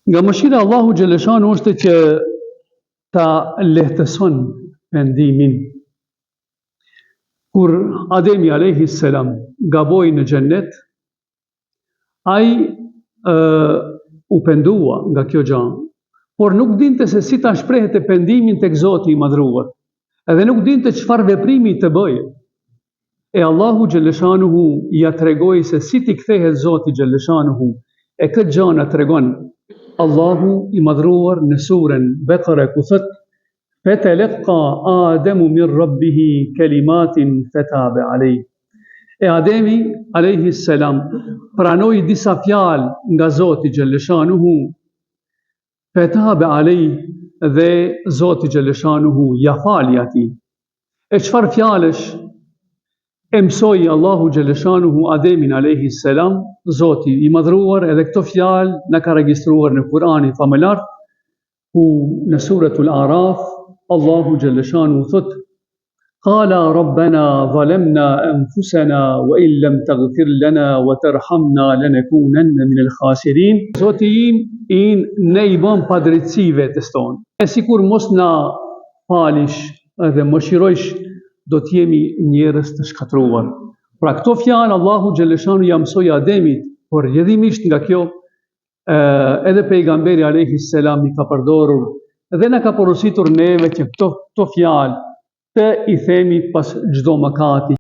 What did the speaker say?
Nga mëshira Allahu Gjeleshanu është që ta lehtëson pendimin. Kur Ademi alayhi salam gaboi në xhennet, ai u pendua nga kjo gjë, por nuk dinte se si ta shprehte pendimin tek Zoti i madhruar, edhe nuk dinte çfarë veprimi të bëje. E Allahu Gjeleshanuhu ja tregoi se si t'i kthehet Zoti Gjeleshanuhu, e këtë gjë na tregon Allahu i madhruar në surën Bekare ku thot: "Fatalaqa Adamu min Rabbihi kalimatin fataba alayh." E Ademi alayhi salam pranoi disa fjalë nga Zoti Gjeleshanuhu, fataba alayh, dhe Zoti Gjeleshanuhu ja fali atij. E çfarë fjalësh e mësoi Allahu Gjeleshanuhu Ademin alayhi salam, Zoti i madhruar, edhe këto fjalë na ka regjistruar në Kur'anin famëlar, ku në suratul Araf Allahu Gjeleshanuhu thot: "Qala rabbana zalamna anfusana wa in lam taghfir lana wa tarhamna lanakunanna min al-khasirin." Zoti im ne i bën padrejtësi vetes tonë. E sikur mos na falish edhe mëshirojsh, do t'jemi njerëz të shkatruar. Pra këto fjalë Allahu Gjeleshanu ja mësoi Ademit, por rrjedhimisht nga kjo edhe pejgamberi alayhi salam i ka përdorur dhe na ka porositur neve që këto fjalë të i themi pas çdo mëkati.